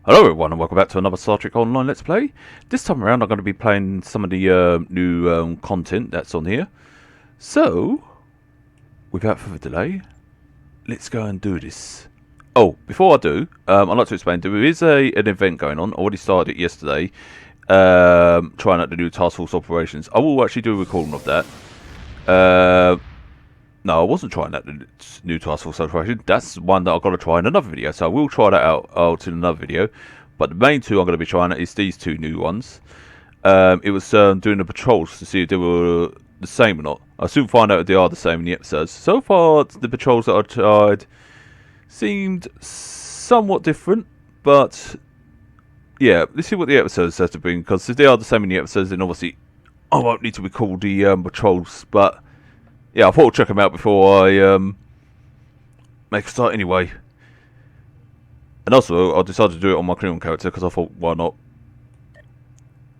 Hello everyone and welcome back to another Star Trek Online Let's Play. This time around I'm going to be playing some of the new content that's on here. So, without further delay, let's go and do this. Oh, before I do, I'd like to explain, there is an event going on. I already started it yesterday, trying out the new Task Force operations. I will actually do a recording of that. No, I wasn't trying that new Task Force operation. That's one that I've got to try in another video. So I will try that out in another video. But the main two I'm going to be trying is these two new ones. It was doing the patrols to see if they were the same or not. I'll soon find out if they are the same in the episodes. So far, the patrols that I tried seemed somewhat different. But, yeah, let's see what the episodes have to bring. Because if they are the same in the episodes, then obviously I won't need to record the patrols. But yeah, I thought I'd check them out before I make a start anyway. And also, I decided to do it on my Klingon character because I thought, why not?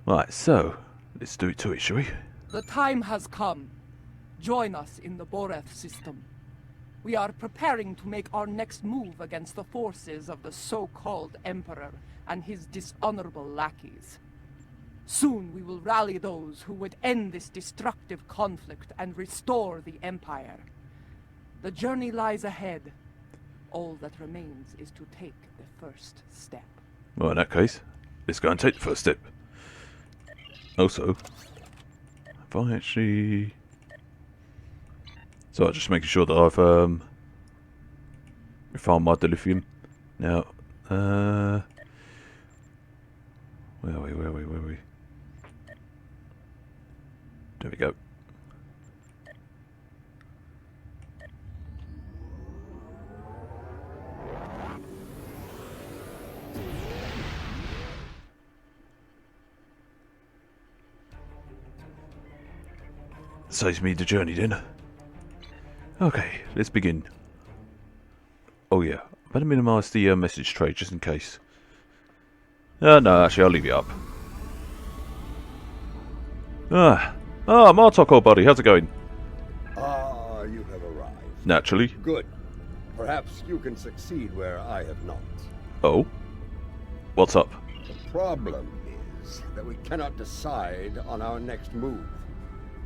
Right, so, let's do it to it, shall we? The time has come. Join us in the Boreth system. We are preparing to make our next move against the forces of the so-called Emperor and his dishonorable lackeys. Soon we will rally those who would end this destructive conflict and restore the Empire. The journey lies ahead. All that remains is to take the first step. Well, in that case, let's go and take the first step. Also, if I actually... So, just making sure that I've found my dilithium. Now, where are we? There we go. Saves me the journey then. Okay, let's begin. Oh yeah, better minimise the message tray just in case. No, actually I'll leave it up. Martok, old buddy, how's it going? You have arrived. Naturally. Good. Perhaps you can succeed where I have not. Oh? What's up? The problem is that we cannot decide on our next move.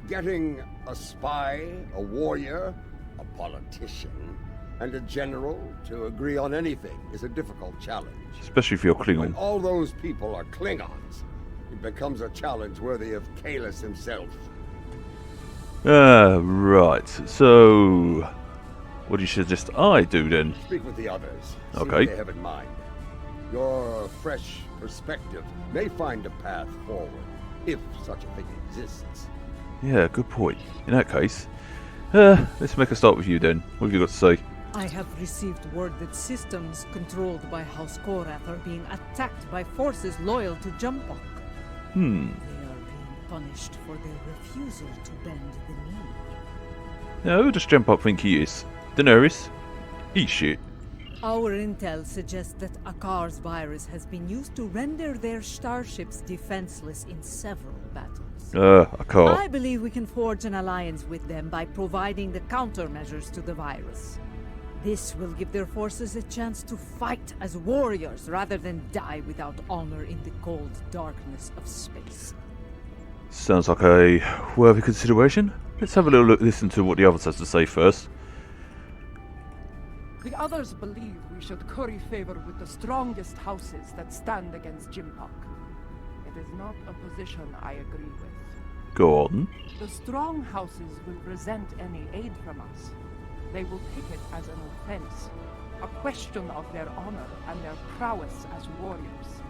Getting a spy, a warrior, a politician, and a general to agree on anything is a difficult challenge. Especially if you're Klingon. When all those people are Klingons, it becomes a challenge worthy of Kalis himself. Right. So, what do you suggest I do then? Speak with the others. See Okay. what they have in mind. Your fresh perspective may find a path forward, if such a thing exists. Yeah, good point. In that case, let's make a start with you then. What have you got to say? I have received word that systems controlled by House Korath are being attacked by forces loyal to Jumpok. They are being punished for their refusal to bend the knee. Now, who does Jumpok think he is? Daenerys? Eat shit. Our intel suggests that Akar's virus has been used to render their starships defenseless in several battles. I can't. I believe we can forge an alliance with them by providing the countermeasures to the virus. This will give their forces a chance to fight as warriors rather than die without honor in the cold darkness of space. Sounds like a worthy consideration. Let's have a little listen to what the others has to say first. The others believe we should curry favor with the strongest houses that stand against Jimpok. It is not a position I agree with. Go on. The strong houses will resent any aid from us. They will take it as an offense, a question of their honor and their prowess as warriors.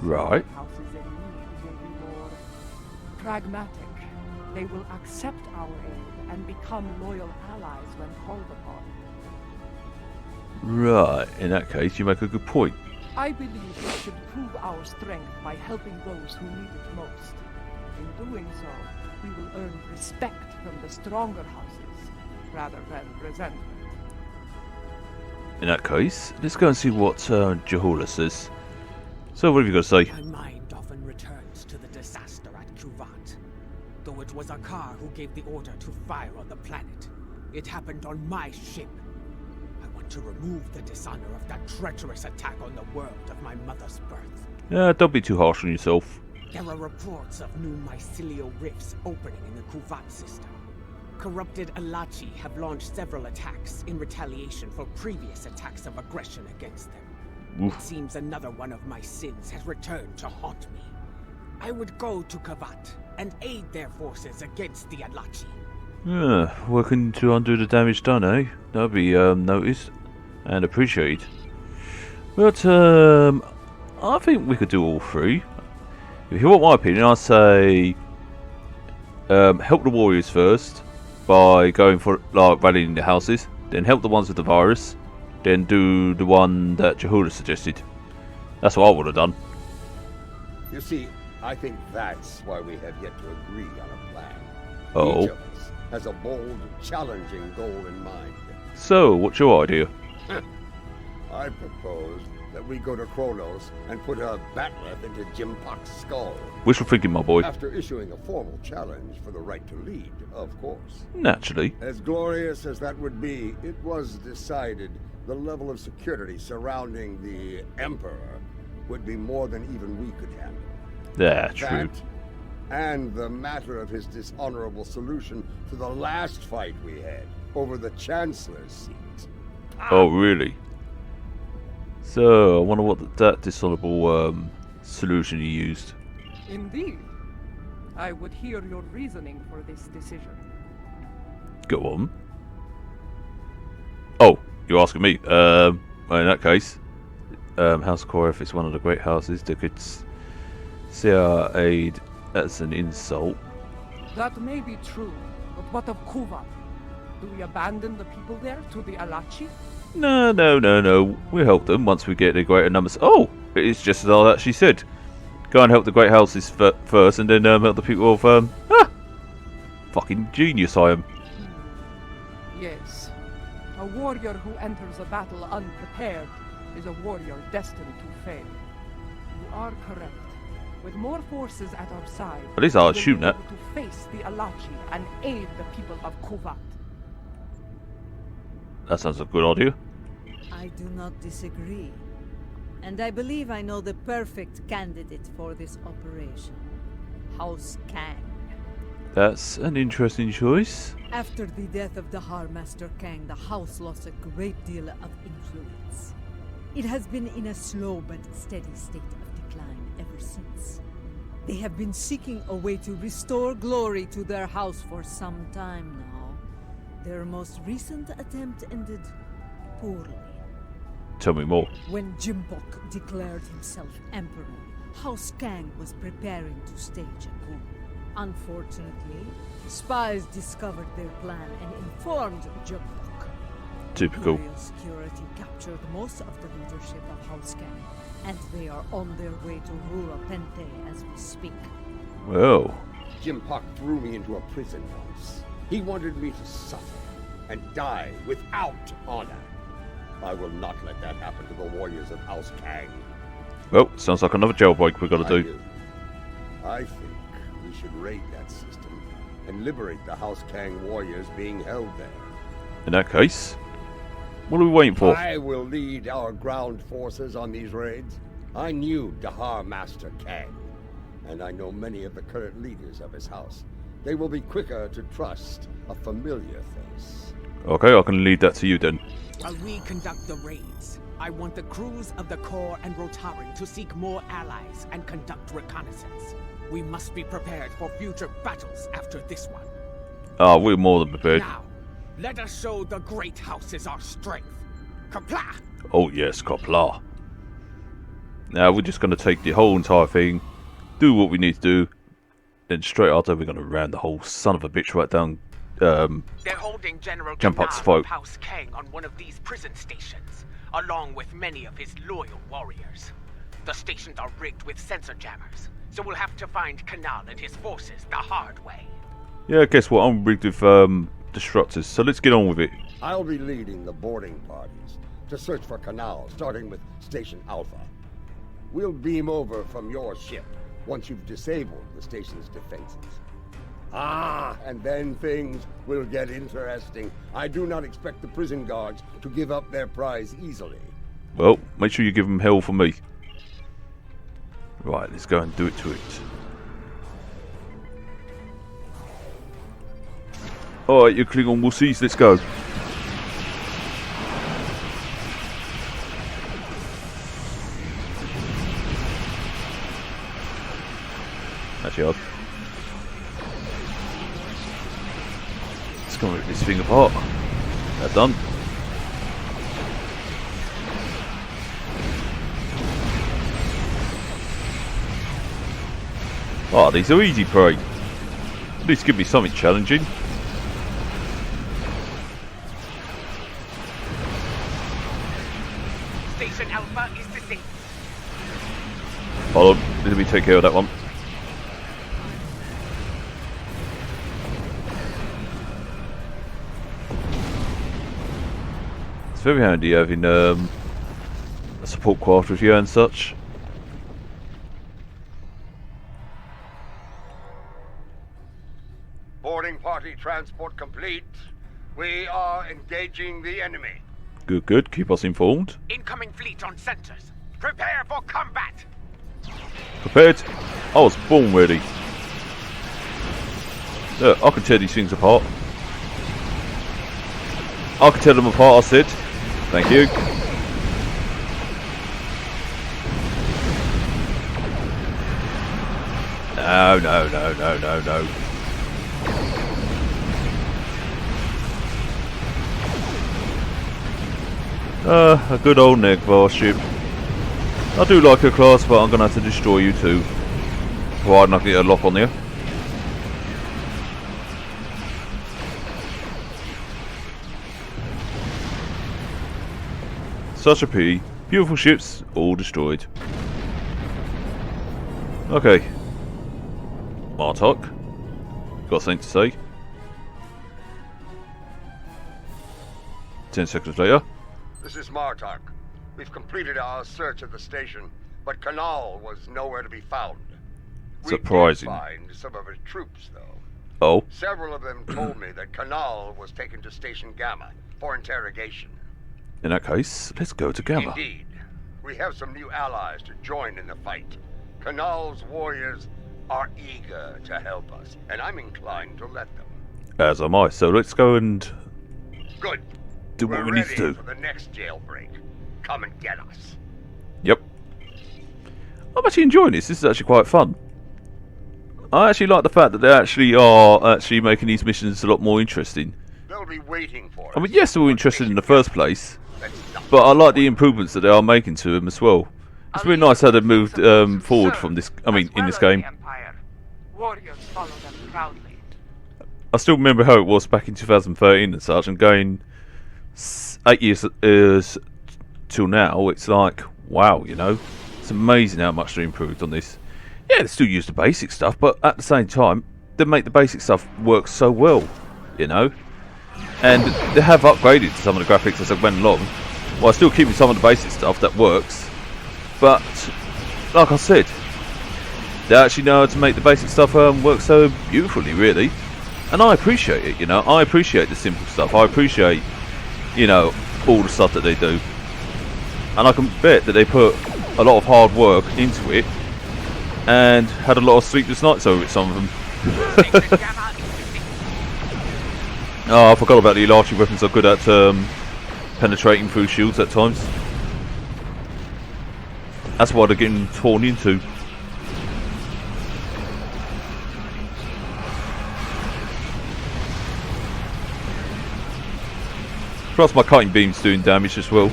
Right. Houses in need will be more pragmatic. They will accept our aid and become loyal allies when called upon. Right. In that case, you make a good point. I believe we should prove our strength by helping those who need it most. In doing so, we will earn respect from the stronger houses, rather than resentment. In that case, let's go and see what Jahula says. So, what have you got to say? My mind often returns to the disaster at Kuvat. Though it was Akar who gave the order to fire on the planet, it happened on my ship. I want to remove the dishonor of that treacherous attack on the world of my mother. mother's birth. Don't be too harsh on yourself. There are reports of new mycelial rifts opening in the Kuvat system. Corrupted Alachi have launched several attacks in retaliation for previous attacks of aggression against them. Oof. It seems another one of my sins has returned to haunt me. I would go to Kavat and aid their forces against the Alachi. Working to undo the damage done, eh? That'll be noticed and appreciated. But I think we could do all three. If you want my opinion, I'd say help the warriors first by going for rallying the houses, then help the ones with the virus, then do the one that Jehuda suggested. That's what I would have done. You see, I think that's why we have yet to agree on a plan. Oh. Each of us has a bold, challenging goal in mind. So, what's your idea? I propose that we go to Kronos and put a batleth into Jim Pock's skull. Wishful thinking, my boy. After issuing a formal challenge for the right to lead, of course. Naturally. As glorious as that would be, it was decided the level of security surrounding the Emperor would be more than even we could handle. Yeah, true. That, and the matter of his dishonorable solution to the last fight we had over the Chancellor's seat. Oh, really? So, I wonder what that dishonorable solution you used. Indeed. I would hear your reasoning for this decision. Go on. Oh, you're asking me. Well, in that case, House Koref is one of the great houses that could see our aid as an insult. That may be true, but what of Kuvat? Do we abandon the people there to the Alachi? No. We'll help them once we get the greater numbers. Oh, it's just as I actually said. Go and help the great houses first, and then help the people of fucking genius I am. Yes. A warrior who enters a battle unprepared is a warrior destined to fail. You are correct. With more forces at our side, At least I'll we will assume be that. able to face the Alachi and aid the people of Kuvat. That sounds a good idea. I do not disagree. And I believe I know the perfect candidate for this operation. House Kang. That's an interesting choice. After the death of Dahar Master Kang, the house lost a great deal of influence. It has been in a slow but steady state of decline ever since. They have been seeking a way to restore glory to their house for some time now. Their most recent attempt ended poorly. Tell me more. When Jimbok declared himself emperor, House Kang was preparing to stage a coup. Unfortunately, spies discovered their plan and informed Jimbok. Typical. Imperial security captured most of the leadership of House Kang, and they are on their way to Rura Pente as we speak. Well, Jim Pock threw me into a prison once. He wanted me to suffer and die without honor. I will not let that happen to the warriors of House Kang. well, sounds like another jailbreak we've got to do. I think we should raid that system and liberate the House Kang warriors being held there. In that case, what are we waiting for? I will lead our ground forces on these raids. I knew Dahar Master Kang, and I know many of the current leaders of his house. They will be quicker to trust a familiar face. Okay, I can lead that to you then. While we conduct the raids, I want the crews of the Corps and Rotari to seek more allies and conduct reconnaissance. We must be prepared for future battles after this one. Ah, we're more than prepared. Now, let us show the great houses our strength. Kapla! Oh yes, Kopla. Now we're just going to take the whole entire thing, do what we need to do, then straight after we're going to ram the whole son of a bitch right down They're holding General Jump Hut's Kanar throat. of House Kang on one of these prison stations, along with many of his loyal warriors. The stations are rigged with sensor jammers, so we'll have to find Kanal and his forces the hard way. Yeah, guess what? I'm rigged with destructors, so let's get on with it. I'll be leading the boarding parties to search for Canal, starting with Station Alpha. We'll beam over from your ship once you've disabled the station's defenses. Ah, and then things will get interesting. I do not expect the prison guards to give up their prize easily. Well, make sure you give them hell for me. Right, let's go and do it to it. Alright, you Klingon wussies, let's go. Actually, let's go and rip this thing apart. That's done. Oh, these are easy prey. At least give me something challenging. Station Alpha is disabled. Hold on, let me take care of that one. It's very handy having a support craft with you and such. Boarding party transport complete. We are engaging the enemy. Good, good. Keep us informed. Incoming fleet on centers. Prepare for combat. Prepared? I was born ready. Look, I can tear these things apart. I can tear them apart, I said. Thank you. No, no, no, no, no, no. A good old Negvar ship. I do like her class, but I'm gonna have to destroy you too. Providing I can get a lock on you. Such a pity. Beautiful ships, all destroyed. Okay. Martok, got something to say? 10 seconds later. This is Martok. We've completed our search of the station, but Kanal was nowhere to be found. Surprising. We did find some of his troops, though. Oh? Several of them told me that Kanal was taken to Station Gamma for interrogation. In that case, let's go to Gamma. Indeed. We have some new allies to join in the fight. Kanal's warriors are eager to help us, and I'm inclined to let them. As am I, so let's go and Good. do what We're we need to ready do. for the next jailbreak. Come and get us. Yep. I'm actually enjoying this. This is actually quite fun. I actually like the fact that they actually are making these missions a lot more interesting. They'll be waiting for us. I mean, yes, they were interested in the first place, That's not but I like the improvements that they are making to them as well. It's really nice how they've moved forward from this. I mean, in this game. Warriors follow them proudly. I still remember how it was back in 2013 and such, and going 8 years till now. It's like, wow, you know, it's amazing how much they improved on this. Yeah, they still use the basic stuff, but at the same time, they make the basic stuff work so well, you know. And they have upgraded some of the graphics as they went along, while still keeping some of the basic stuff that works. But, like I said, they actually know how to make the basic stuff work so beautifully, really. And I appreciate it, you know. I appreciate the simple stuff. I appreciate, you know, all the stuff that they do. And I can bet that they put a lot of hard work into it and had a lot of sleepless nights over it, some of them. Oh, I forgot about the archery weapons are good at penetrating through shields at times. That's why they're getting torn into. Plus my cutting beam's doing damage as well.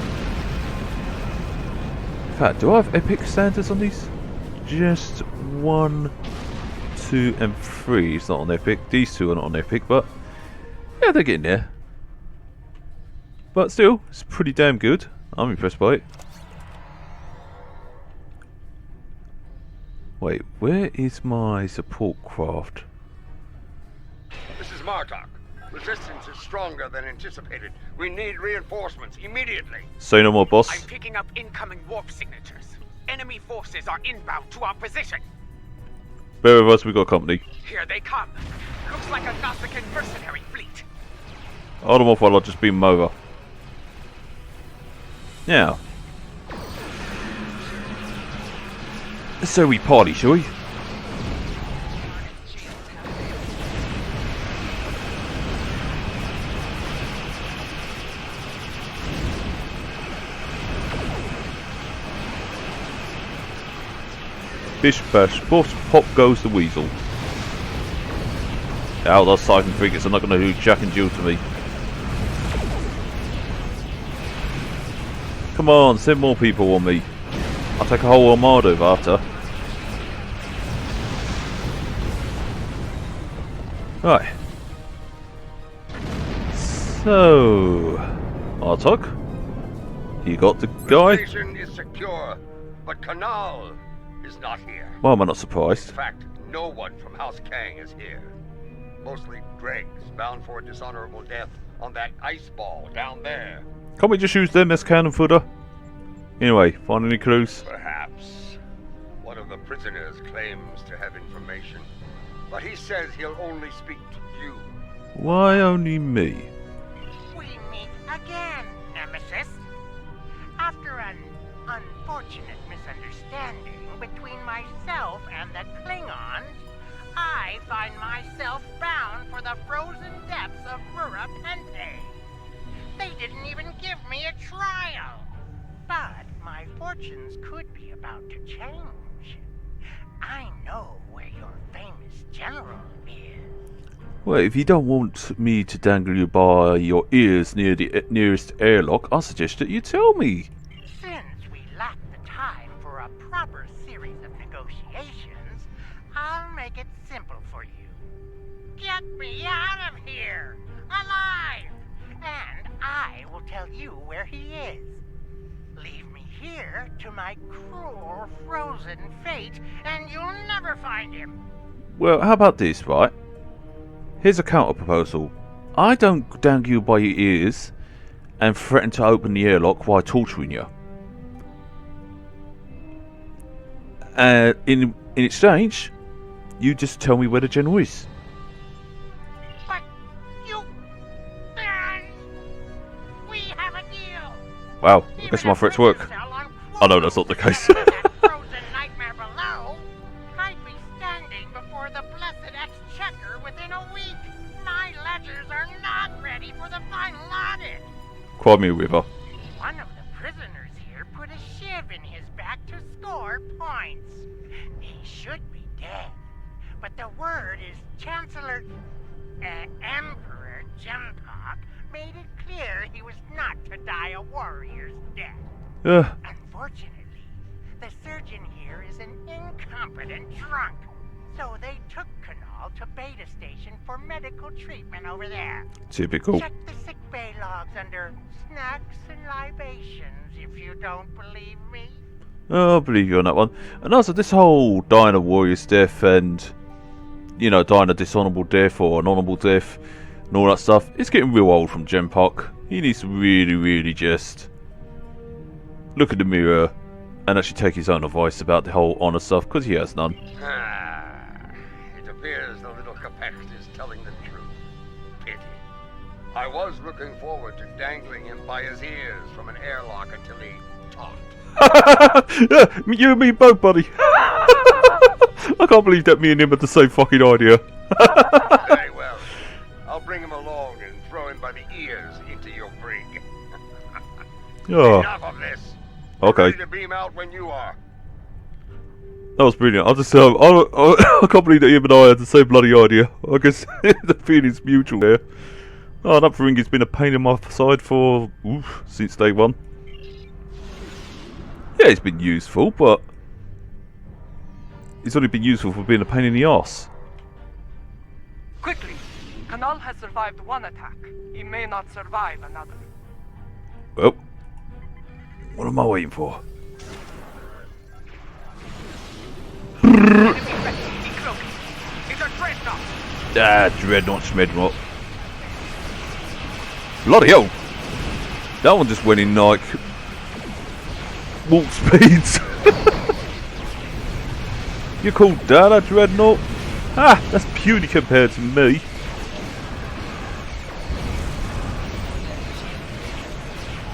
In fact, do I have epic standards on these? Just 1, 2 and 3. It's not on epic. These two are not on epic, but yeah, they're getting there. But still, it's pretty damn good. I'm impressed by it. Wait, where is my support craft? This is Martok. Resistance is stronger than anticipated. We need reinforcements immediately. Say no more, boss. I'm picking up incoming warp signatures. Enemy forces are inbound to our position. Bear with us, we got company. Here they come. Looks like a Nausicaan mercenary fleet. Hold them off while I just beam them over. Now. So we party, shall we? Bish bash, pop goes the weasel. Now those siphon frigates are not going to do Jack and Jill to me. Come on, send more people on me. I'll take a whole armada after. Right. So, Artok, you got the guy? The station is secure, but Kanal is not here. Why am I not surprised? In fact, no one from House Kang is here. Mostly dregs bound for a dishonorable death on that ice ball down there. Can't we just use them as cannon fodder? Anyway, find any clues? Perhaps. One of the prisoners claims to have information, but he says he'll only speak to you. Why only me? We meet again, Nemesis. After an unfortunate misunderstanding between myself and the Klingons, I find myself bound for the frozen depths of Mura Pente. They didn't even give me a trial. But my fortunes could be about to change. I know where your famous general is. Well, if you don't want me to dangle you by your ears near the nearest airlock, I suggest that you tell me. Since we lack the time for a proper series of negotiations, I'll make it simple for you. Get me out of here, alive, and I will tell you where he is. Leave me here to my cruel, frozen fate, and you'll never find him. Well, how about this, right? Here's a counter proposal. I don't dangle you by your ears and threaten to open the airlock while torturing you. In exchange, you just tell me where the general is. But you... we have a deal. Wow, I guess my threats work. I know that's not the case. That frozen nightmare below, I'd be standing before the blessed exchequer within a week. My ledgers are not ready for the final audit. Cry me a river. One of the prisoners here put a shiv in his back to score points. He should be dead, but the word is Chancellor... Emperor Jempok made it clear he was not to die a warrior's death. Unfortunately, the surgeon here is an incompetent drunk, so they took Kanal to Beta Station for medical treatment over there. Typical. Check the sickbay logs under snacks and libations if you don't believe me. Oh, I'll believe you on that one. And also, this whole dying a warrior's death and, you know, dying a dishonourable death or an honourable death and all that stuff, it's getting real old from Jempok. He needs to really just look in the mirror and actually take his own advice about the whole honour stuff, because he has none. It appears the little Capex is telling the truth. Pity. I was looking forward to dangling him by his ears from an airlock until he talked. You and me both, buddy. I can't believe that me and him had the same fucking idea. Very well. I'll bring him along and throw him by the ears into your brig. Oh, Enough of this. okay. Ready to beam out when you are. That was brilliant. I just, I can't believe that him and I had the same bloody idea. I guess the feeling's mutual there. Oh, that ring has been a pain in my side for, since day one. Yeah, it's been useful, but it's only been useful for being a pain in the arse. Quickly! Kanal has survived one attack. He may not survive another. Well, what am I waiting for? Dreadnought, Smednought. Bloody hell! That one just went in like warp speeds. You call that a Dreadnought? Ah, that's puny compared to me.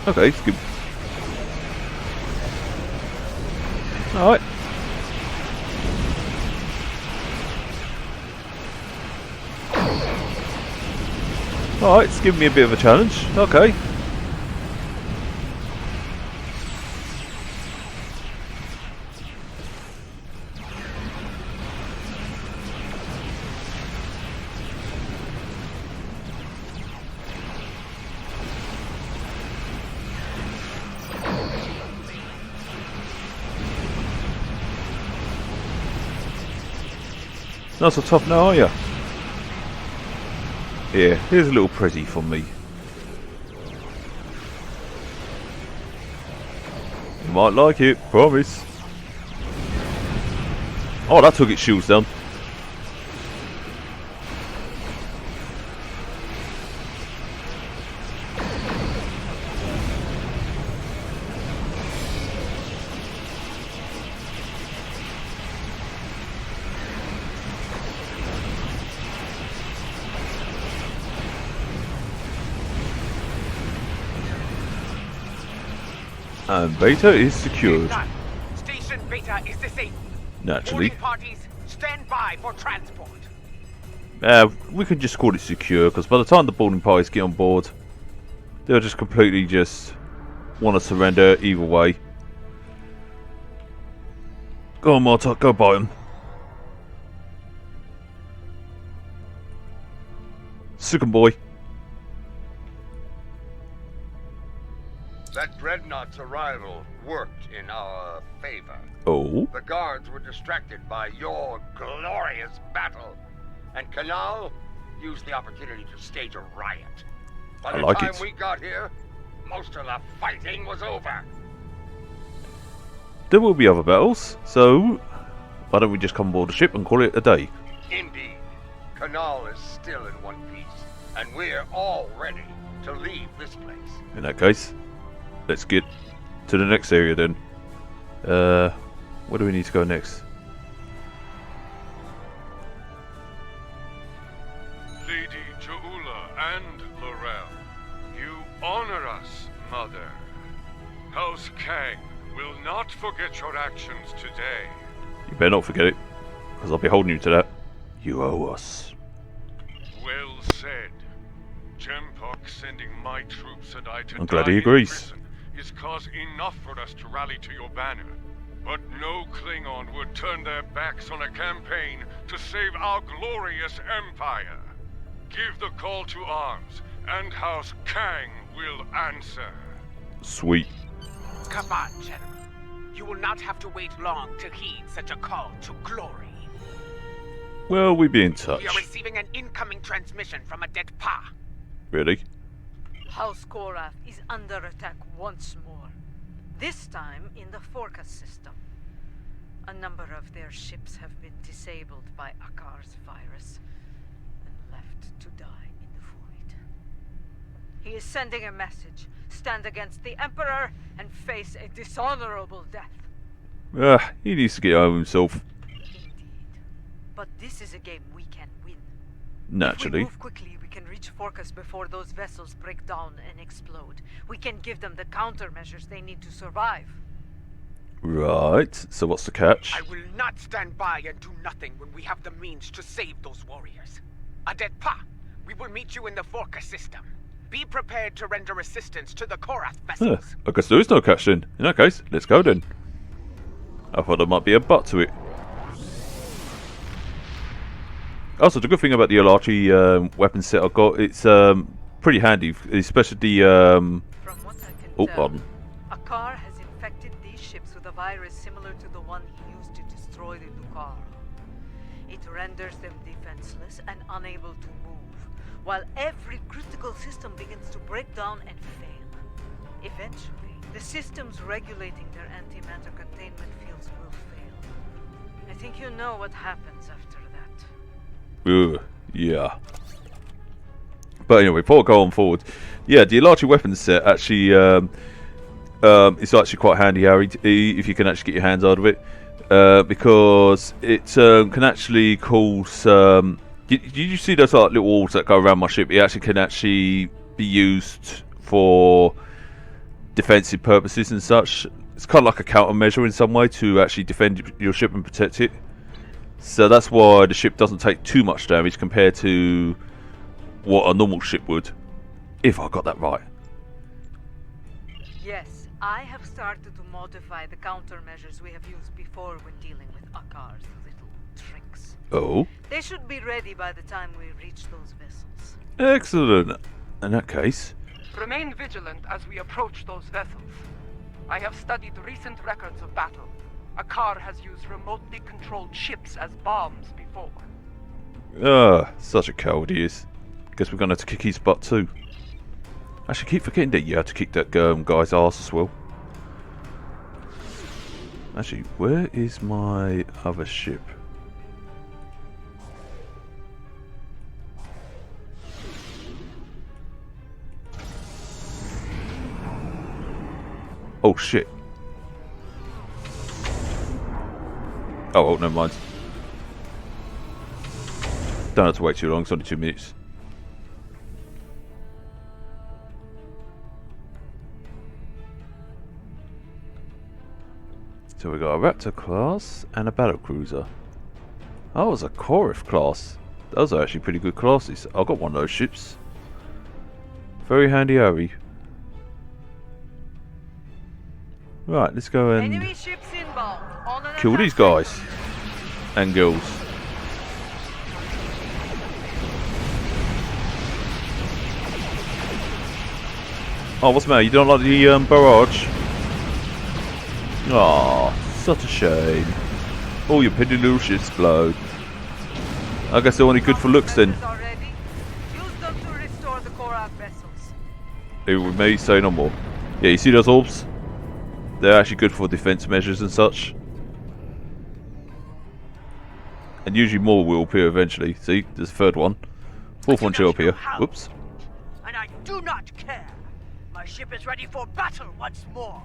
Okay, it's good. Alright. Alright, it's giving me a bit of a challenge. Okay. Not so tough now, are you? Here, here's a little pretty from me. You might like it, promise. Oh, that took its shields down. And Beta is secured. None. Station Beta is disabled. Naturally. Boarding parties, stand by for transport. We can just call it secure, because by the time the boarding parties get on board, they'll just completely just want to surrender either way. Go on, Martok, go buy them. Sick 'em, boy. That dreadnought's arrival worked in our favor. Oh? The guards were distracted by your glorious battle, and Canal used the opportunity to stage a riot. By the like time it. we got here, most of the fighting was over. There will be other battles, so why don't we just come aboard the ship and call it a day? Indeed, Canal is still in one piece, and we're all ready to leave this place. In that case, let's get to the next area then. Where do we need to go next? Lady Joula and Laurel, you honor us, Mother. House Kang will not forget your actions today. You better not forget it, because I'll be holding you to that. You owe us. Well said. Jempok sending my troops and I to I'm glad die he in agrees. prison is cause enough for us to rally to your banner. But no Klingon would turn their backs on a campaign to save our glorious empire. Give the call to arms, and House Kang will answer. Sweet. Come on, General. You will not have to wait long to heed such a call to glory. Well, we'll be in touch. We are receiving an incoming transmission from a dead Pa. Really? House Korath is under attack once more. This time in the Forcas system. A number of their ships have been disabled by Akar's virus and left to die in the void. He is sending a message. Stand against the Emperor and face a dishonorable death. He needs to get over himself. Indeed. But this is a game we can win. If Naturally. we move quickly, we can reach Forcas before those vessels break down and explode. We can give them the countermeasures they need to survive. Right, so what's the catch? I will not stand by and do nothing when we have the means to save those warriors. A dead Pa, we will meet you in the Forca system. Be prepared to render assistance to the Korath vessels. I guess there is no catch then. In that case, let's go then. I thought there might be a but to it. Also, the good thing about the Alachi weapon set I've got, it's pretty handy, especially the... From what I can Oh, tell, pardon. Akar has infected these ships with a virus similar to the one he used to destroy the Dukar. It renders them defenseless and unable to move, while every critical system begins to break down and fail. Eventually, the systems regulating their antimatter containment fields will fail. I think you know what happens after that. Ugh, yeah. But anyway, before I go on forward, yeah, the Alachi weapon set actually, it's actually quite handy, Harry, if you can actually get your hands out of it. Because it can actually cause... did you see those like little walls that go around my ship? It actually can actually be used for defensive purposes and such. It's kind of like a countermeasure in some way to actually defend your ship and protect it. So that's why the ship doesn't take too much damage compared to what a normal ship would. If I got that right. Yes, I have started to modify the countermeasures we have used before when dealing with Akar's little tricks. Oh. They should be ready by the time we reach those vessels. Excellent. In that case. Remain vigilant as we approach those vessels. I have studied recent records of battle. Akar has used remotely controlled ships as bombs before. Such a coward he is. Guess we're gonna have to kick his butt too. I should keep forgetting that you have to kick that guy's ass as well. Actually, where is my other ship? Oh shit. Oh, never mind. Don't have to wait too long, it's only 2 minutes. So we got a Raptor class and a battle cruiser. Oh, it was a Korif class. Those are actually pretty good classes. I've got one of those ships. Very handy Harry. Right, let's go and Enemy ships inbound. On an kill attack these guys and girls. Oh, what's the matter? You don't like the barrage? Aw, such a shame. Oh, your pretty little ships blow. I guess they're only good for looks then. Already. Use them to restore the Korak vessels. It we may say no more. Yeah, you see those orbs? They're actually good for defense measures and such. And usually more will appear eventually. See, there's a third one. Fourth one should appear. Whoops. And I do not care. My ship is ready for battle once more.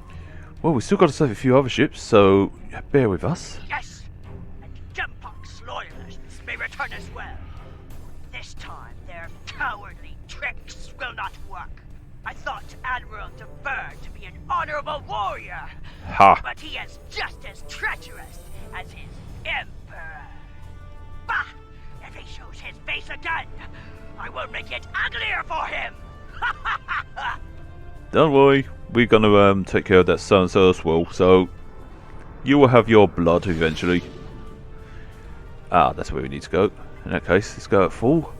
Well, we've still got to save a few other ships, so bear with us. Yes, and Jempok's loyalists may return as well. This time, their cowardly tricks will not work. I thought Admiral DeBurr to be an honorable warrior, Ha! but he is just as treacherous as his Emperor. Bah! If he shows his face again, I will make it uglier for him! Don't worry, we're gonna take care of that so-and-so as well, so you will have your blood eventually. Ah, that's where we need to go. In that case, let's go at full.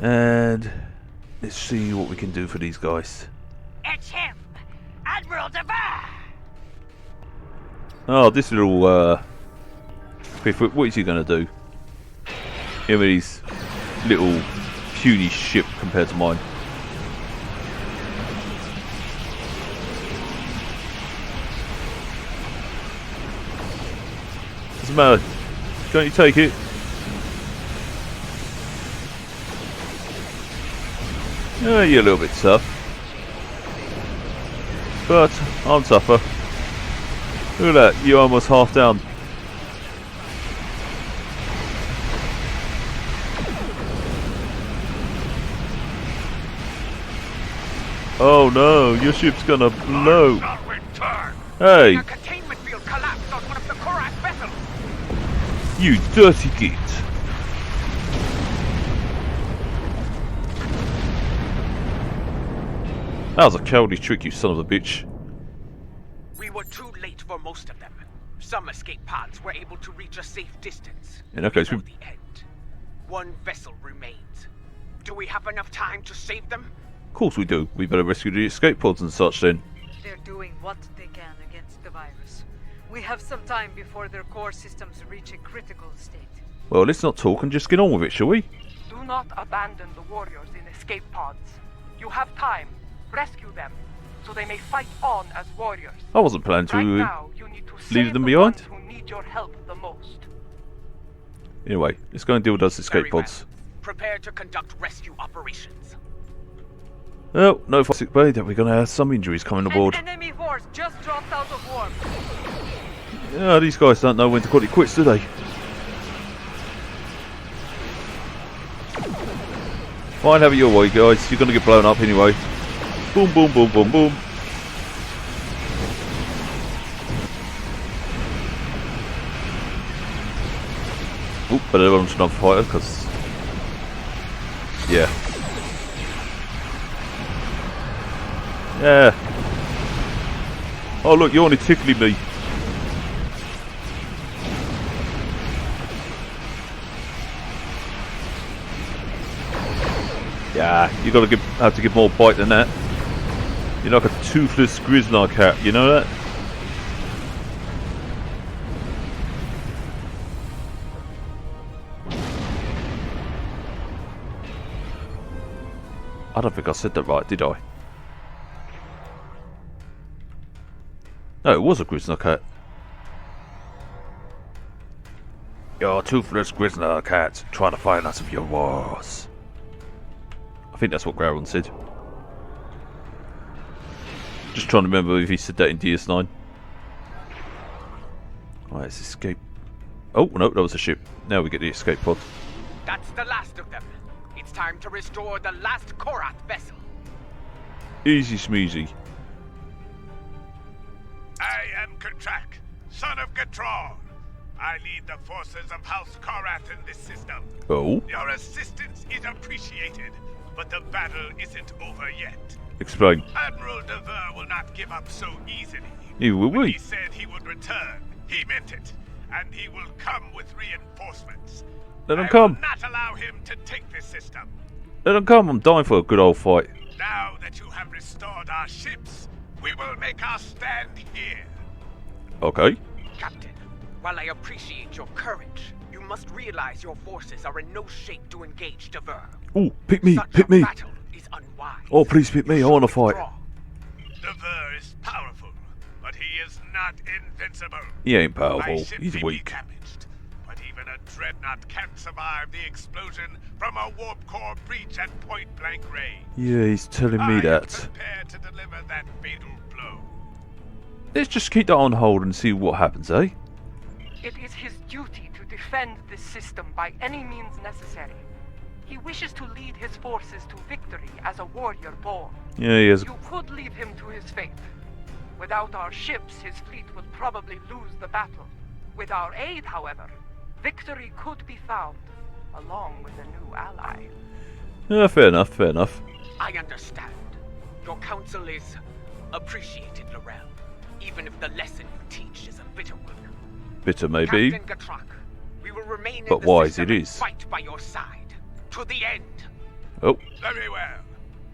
And let's see what we can do for these guys. It's him! Admiral DeBurr! Oh, this little Piffwood, what is he gonna do? Him and his little puny ship compared to mine. Doesn't matter. Can't you take it? Yeah, you're a little bit tough. But I'm tougher. Look at that, you're almost half down. Oh no, your ship's gonna blow. Hey! A containment field collapsed on one of the Korak vessels. You dirty git! That was a cowardly trick, you son of a bitch. We were too late for most of them. Some escape pods were able to reach a safe distance. In that case, Before the end, one vessel remains. Do we have enough time to save them? Of course we do. We better rescue the escape pods and such then. They're doing what they can against the virus. We have some time before their core systems reach a critical state. Well, let's not talk and just get on with it, shall we? Do not abandon the warriors in escape pods. You have time. Rescue them, so they may fight on as warriors. I wasn't planning to Right now, you need to leave save them the behind. ones who need your help the most. Anyway, let's go and deal with those escape Very well. pods. Prepare to conduct rescue operations. Oh, no sick bay that we're gonna have some injuries coming aboard. An enemy force just dropped out of warp. Yeah, these guys don't know when to call it quits, do they? Fine, have it your way, guys. You're gonna get blown up anyway. Boom, boom, boom, boom, boom. Oop, better launch another fighter, because Yeah. Yeah. Oh look, you're only tickling me. Yeah, you gotta have to give more bite than that. You're like a toothless grizzly cat, you know that? I don't think I said that right, did I? No, it was a grizzly cat. You're a toothless grizzly cat trying to find us of your wars. I think that's what Growlin said. Just trying to remember if he said that in DS9. Right, let's escape. Oh, no, that was a ship. Now we get the escape pod. That's the last of them. It's time to restore the last Korath vessel. Easy smeezy. I am Katrak, son of Gatron. I lead the forces of House Korath in this system. Oh? Your assistance is appreciated, but the battle isn't over yet. Explain. Admiral Dever will not give up so easily. Neither will When we. he said he would return, he meant it. And he will come with reinforcements. Let him I come. will not allow him to take this system. Let him come. I'm dying for a good old fight. Now that you have restored our ships, we will make our stand here. Okay. Captain, while I appreciate your courage, you must realize your forces are in no shape to engage Dever. Oh, pick me, Such pick a me. battle is unwise. Oh, please pick me. I You want to should fight. withdraw. Dever is powerful, but he is not invincible. He ain't My powerful. ship He's may weak. be damaged, but even a dreadnought can't survive the explosion from a warp core breach at point-blank range. Yeah, he's telling me I am that. prepared to deliver that fatal blow. Let's just keep that on hold and see what happens, eh? It is his duty to defend this system by any means necessary. He wishes to lead his forces to victory as a warrior born. Yeah, he has. You could leave him to his fate. Without our ships, his fleet would probably lose the battle. With our aid, however, victory could be found, along with a new ally. Yeah, fair enough, fair enough. I understand. Your counsel is appreciated, Laurel, even if the lesson you teach is a bitter one. Bitter maybe. Captain Gatrak, we will remain But in the wise system it and is. fight by your side, to the end. Oh, Very well.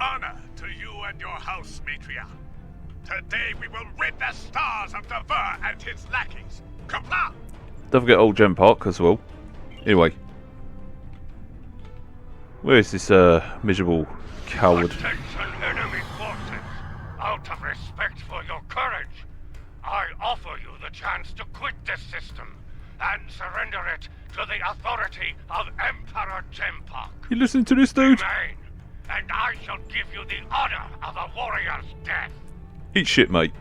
Honor to you and your house, matriarch. Today we will rid the stars of Dever and his lackeys. Comply! don't forget old Gem Park as well. Anyway. Where is this miserable coward? Attention, enemy forces! Out of respect for your courage, I offer you the chance to quit this system and surrender it to the authority of Emperor Gempark. You listening to this dude? Remain, and I shall give you the honor of a warrior's death. Eat shit, mate.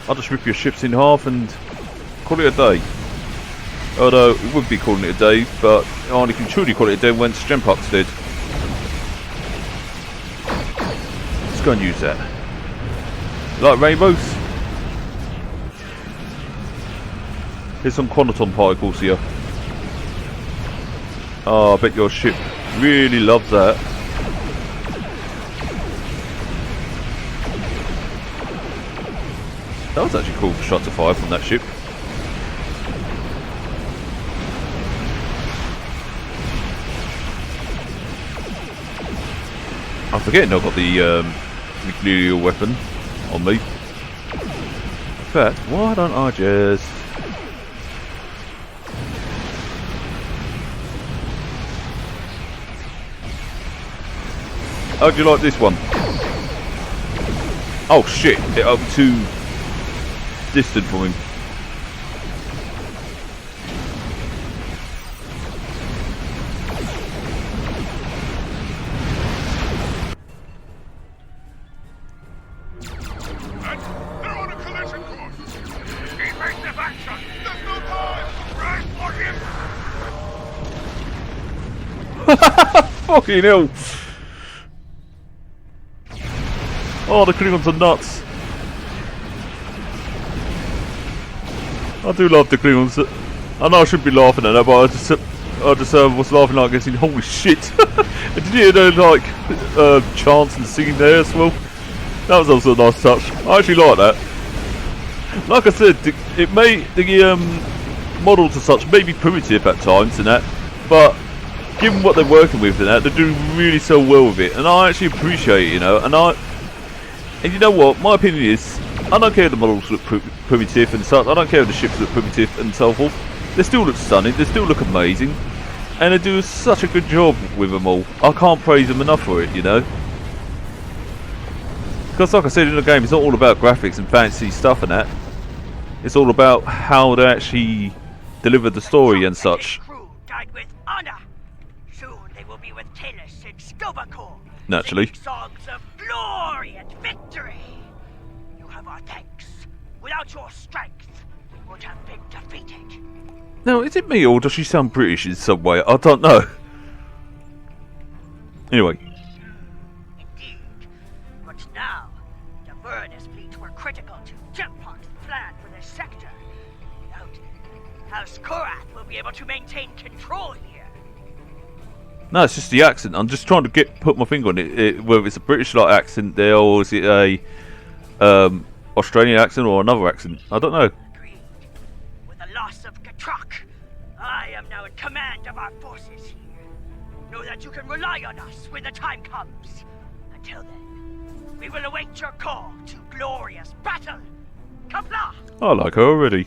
I'll just rip your ships in half and call it a day. Although, it would be calling it a day, but I only can truly call it a day once Gempark's dead. Let's go and use that. Like rainbows? Here's some quantum particles here. Oh, I bet your ship really loves that. That was actually cool shot to fire from that ship. I'm forgetting I've got the nuclear weapon on me. In fact, why don't I just... How'd you like this one? Oh shit, I'm too distant from him. They're on a collision course! Evasive action! There's no time! Rise for him! Fucking hell! Oh, the Klingons are nuts. I do love the Klingons. I know I shouldn't be laughing at that, but I just was laughing like this. Holy shit! And did you hear like chants and singing there as well? That was also a nice touch. I actually like that. Like I said, the models and such may be primitive at times and that, but given what they're working with and that, they're doing really so well with it, and I actually appreciate it, you know. And you know what? My opinion is, I don't care if the models look primitive and such. I don't care if the ships look primitive and so forth. They still look stunning. They still look amazing, and they do such a good job with them all. I can't praise them enough for it, you know. Because like I said in the game, it's not all about graphics and fancy stuff and that. It's all about how they actually deliver the story and such. Crew died with honor. Soon they will be with Talis and Stovacor. Naturally. Singing songs of glory and victory. You have our thanks. Without your strength, we would have been defeated. Now, is it me or does she sound British in some way? I don't know. Anyway. Indeed. But now, the Vernus fleet were critical to Jetpark's plan for this sector. Without it, House Korath will be able to maintain control here. No, it's just the accent. I'm just trying to put my finger on it. Whether it's a British like accent there or is it a Australian accent or another accent. I don't know. Agreed. With the loss of Katrak, I am now in command of our forces here. Know that you can rely on us when the time comes. Until then, we will await your call to glorious battle. Kapla! I like her already.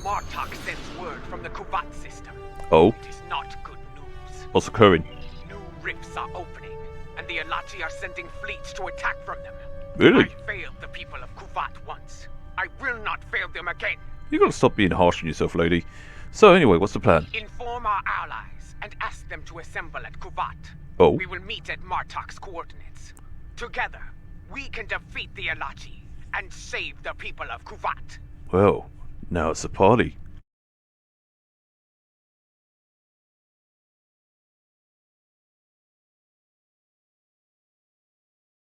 Martok sends word from the Kuvat system. Oh, It is not good news. what's occurring? New rifts are opening, and the Alachi are sending fleets to attack from them. Really? I failed the people of Kuvat once. I will not fail them again. You gotta stop being harsh on yourself, lady. So anyway, what's the plan? Inform our allies and ask them to assemble at Kuvat. Oh, We will meet at Martok's coordinates. Together, we can defeat the Alachi and save the people of Kuvat. well, now it's a party.